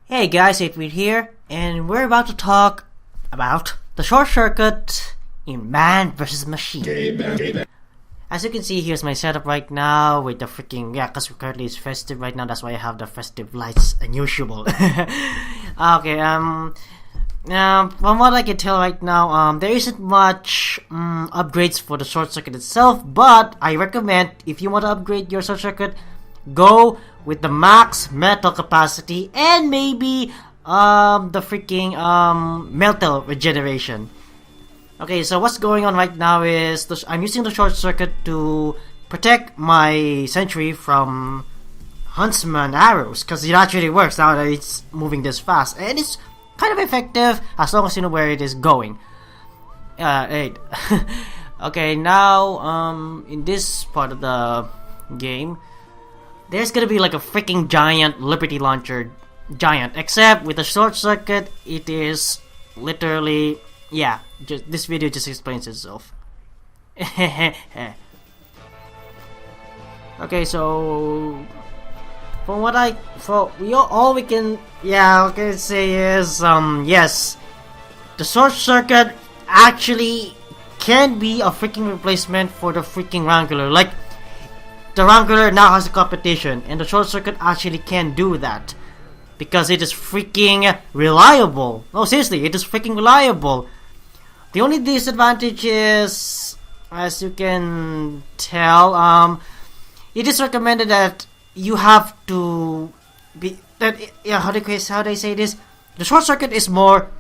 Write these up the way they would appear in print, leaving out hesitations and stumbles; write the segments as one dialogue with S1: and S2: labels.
S1: Hey guys, 8-Bit here, and we're about to talk about the short circuit in Man vs. Machine. As you can see, here's my setup right now with the freaking, because currently it's festive right now, that's why I have the festive lights unusual. Okay, from what I can tell right now, there isn't much upgrades for the short circuit itself, but I recommend, if you want to upgrade your short circuit, go with the max metal capacity and maybe the freaking metal regeneration. Okay, so what's going on right now is I'm using the short circuit to protect my sentry from huntsman arrows, because it actually works now that it's moving this fast, and it's kind of effective as long as you know where it is going. Okay, now in this part of the game, there's gonna be like a freaking giant Liberty Launcher giant, except with the short circuit it is literally, this video just explains itself. Okay, so from what all we can say is yes, the short circuit actually can be a freaking replacement for the freaking Wrangler. Like, the Wrangler now has a competition, and the short circuit actually can do that because it is freaking reliable. No, seriously, it is freaking reliable. The only disadvantage is, as you can tell, it is recommended that you have to be how do I say this? The short circuit is more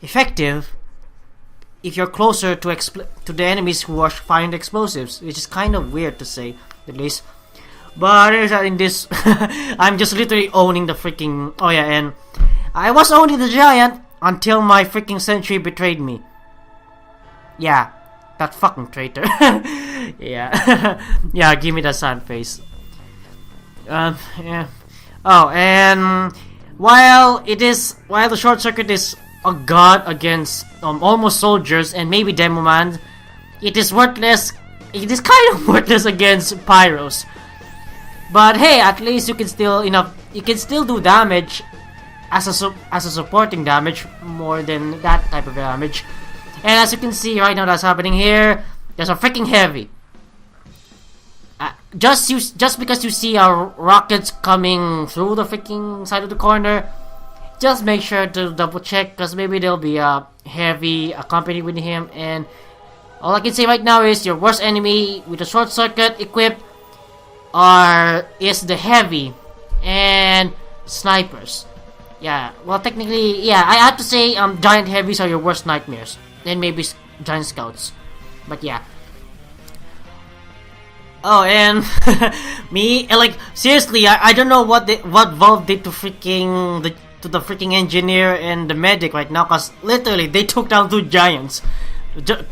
S1: effective if you're closer to the enemies who are firing explosives, which is kind of weird to say, at least. But in this, I'm just literally owning the freaking. Oh yeah, and I was owning the giant until my freaking sentry betrayed me. Yeah, that fucking traitor. Yeah, yeah, give me that sad face. Yeah. Oh, and while the short circuit is a god against almost soldiers and maybe Demo Man, it is worthless. It is kind of worthless against pyros. But hey, at least you can still do damage as a supporting damage more than that type of damage. And as you can see right now, that's happening here. There's a freaking heavy. Just because you see our rockets coming through the freaking side of the corner, just make sure to double check, because maybe there'll be a heavy accompanied with him. And all I can say right now is your worst enemy with the short circuit equipped is the heavy and snipers. Yeah, well, technically, yeah, I have to say giant heavies are your worst nightmares. Then maybe giant scouts. But yeah. Oh, and like, seriously, I don't know what Valve did to the freaking engineer and the medic right now, cause literally they took down two giants,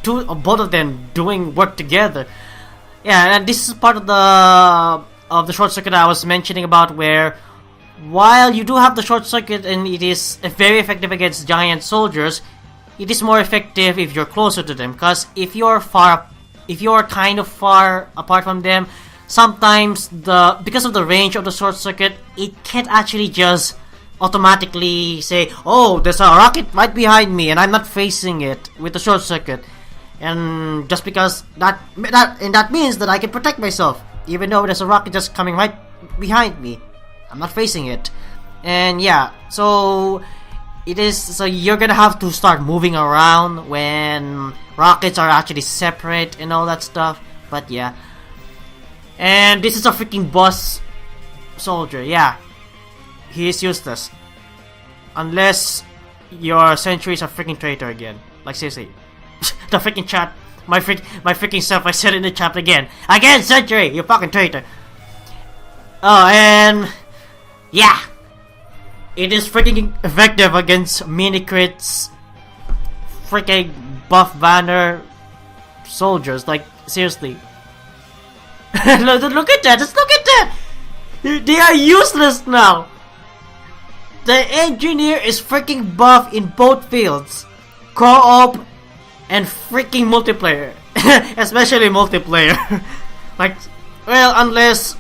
S1: both of them doing work together. Yeah, and this is part of the short circuit I was mentioning about, where while you do have the short circuit and it is very effective against giant soldiers, it is more effective if you're closer to them, cause if you're kind of far apart from them, sometimes because of the range of the short circuit, it can't actually just automatically say, oh, there's a rocket right behind me and I'm not facing it with the short circuit, and just because that means that I can protect myself even though there's a rocket just coming right behind me. I'm not facing it. And yeah, so you're gonna have to start moving around when rockets are actually separate and all that stuff. But yeah, and this is a freaking boss soldier. Yeah, he is useless unless your sentry is a freaking traitor again. Like, seriously, the freaking chat, my freaking self, I said in the chat again, sentry, you fucking traitor. Oh, and yeah, it is freaking effective against mini crits, freaking buff banner soldiers. Like, seriously. Look at that! Just look at that! They are useless now! The engineer is freaking buff in both fields, co-op and freaking multiplayer. Especially multiplayer. Like, well, unless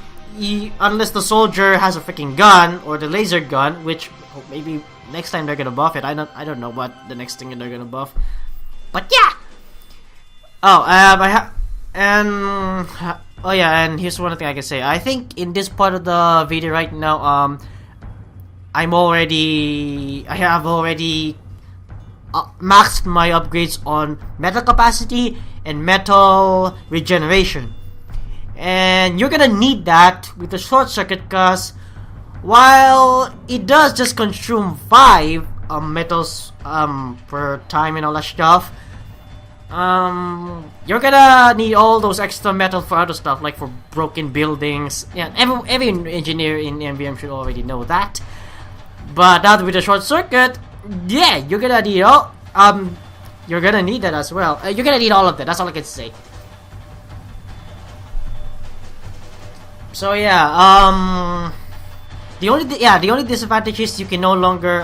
S1: unless the soldier has a freaking gun or the laser gun, which maybe next time they're gonna buff it. I don't know what the next thing they're gonna buff, but yeah. Oh yeah, and here's one thing I can say. I think in this part of the video right now, I have already maxed my upgrades on metal capacity and metal regeneration, and you're gonna need that with the short circuit, because while it does just consume 5 metals per time and all that stuff, you're gonna need all those extra metal for other stuff, like for broken buildings. Yeah, every engineer in MVM should already know that. But now with the short circuit, yeah, you're gonna need you're gonna need that as well. You're gonna need all of that. That's all I can say. So yeah, the only disadvantage is you can no longer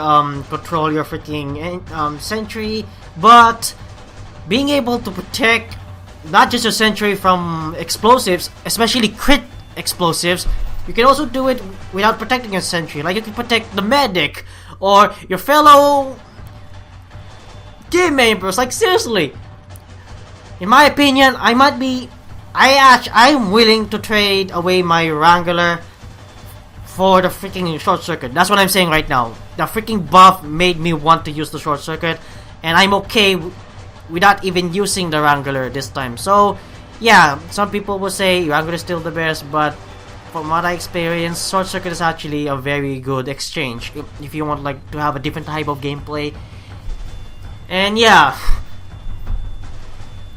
S1: control your freaking sentry, but being able to protect not just your sentry from explosives, especially crit explosives, you can also do it without protecting your sentry. Like you can protect the medic or your fellow team members. Like seriously, in my opinion, I'm willing to trade away my Wrangler for the freaking short circuit. That's what I'm saying right now. The freaking buff made me want to use the short circuit, and I'm okay without even using the Wrangler this time. So yeah, some people will say Wrangler is still the best, but from what I experienced, short circuit is actually a very good exchange if you want like to have a different type of gameplay. And yeah,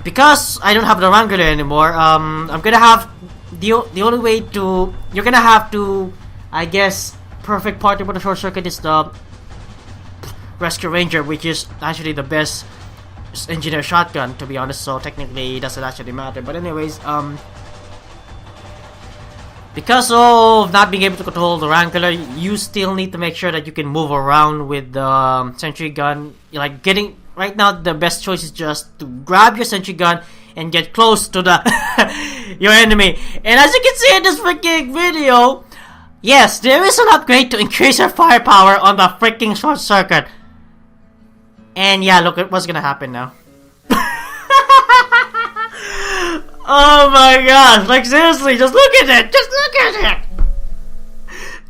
S1: because I don't have the Wrangler anymore, I'm gonna have the only way to you're gonna have to, I guess, perfect partner for the short circuit is the Rescue Ranger, which is actually the best engineer shotgun, to be honest. So technically it doesn't actually matter, but anyways, because of not being able to control the Wrangler, you still need to make sure that you can move around with the sentry gun. Like right now, the best choice is just to grab your sentry gun and get close to the your enemy. And as you can see in this freaking video, yes, there is an upgrade to increase your firepower on the freaking short circuit. And yeah, look at what's gonna happen now. Oh my gosh, like seriously, just look at it! Just look at it!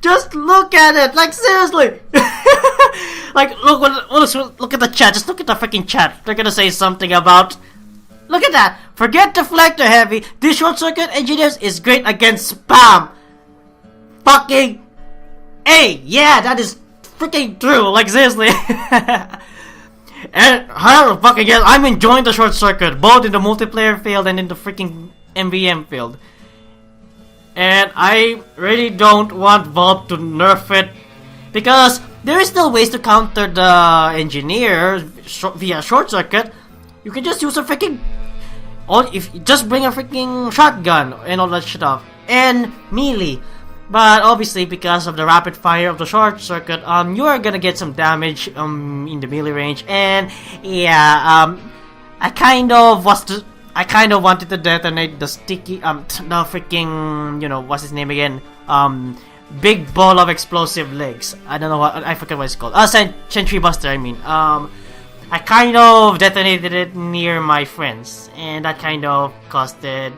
S1: Just look at it, like seriously! Like, look at the chat, just look at the freaking chat. They're gonna say something about... Look at that! Forget deflector heavy, this short circuit engineers is great against spam! Fucking A! Yeah, that is freaking true, like seriously. And hell fucking yes, I'm enjoying the short circuit, both in the multiplayer field and in the freaking MVM field. And I really don't want Valve to nerf it, because there is still ways to counter the engineer via short circuit. You can just use a freaking, just bring a freaking shotgun and all that stuff, and melee. But obviously, because of the rapid fire of the short circuit, you are gonna get some damage in the melee range. And yeah, I kind of wanted to detonate the sticky the freaking, you know, what's his name again, big ball of explosive legs. I don't know what, I forget what it's called. Sentry Buster, I mean. I kind of detonated it near my friends, and that kind of costed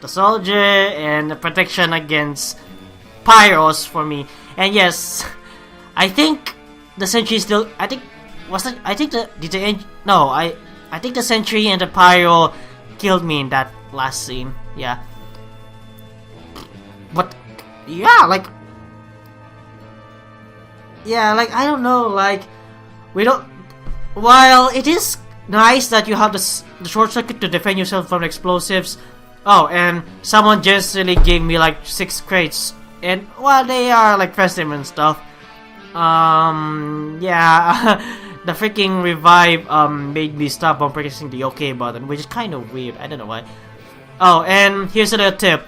S1: the soldier and the protection against pyros for me. And yes, I think the sentry still, I think the sentry and the pyro killed me in that last scene. Yeah, but yeah, like I don't know, like we don't, while it is nice that you have the short circuit to defend yourself from explosives. Oh, and someone generously gave me like 6 crates. And while they are like festive and stuff, yeah, the freaking revive made me stop on pressing the OK button, which is kind of weird. I don't know why. Oh, and here's another tip: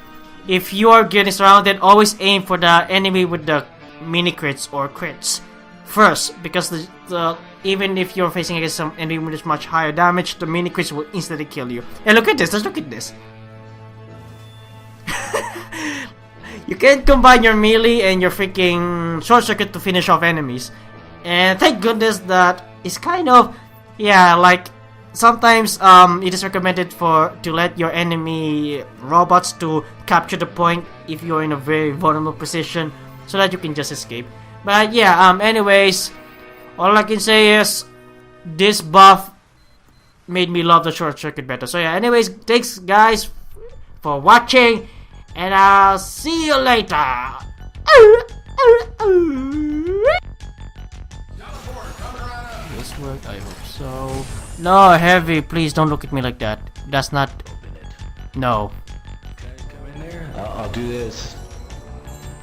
S1: if you are getting surrounded, always aim for the enemy with the mini crits or crits first, because the even if you're facing against some enemy with much higher damage, the mini crits will instantly kill you. And look at this! Let's look at this. you can combine your melee and your freaking short circuit to finish off enemies. And thank goodness that it's kind of, yeah, like sometimes it is recommended to let your enemy robots to capture the point if you're in a very vulnerable position so that you can just escape. But yeah, anyways, all I can say is this buff made me love the short circuit better. So yeah, anyways, thanks guys for watching, and I'll see you later. This worked, I hope so. No, Heavy, please don't look at me like that. That's not... No.
S2: Come in there. I'll do this.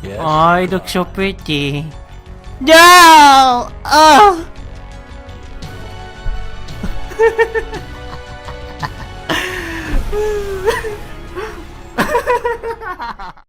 S2: Yes.
S1: Oh, you look so pretty. No! Oh!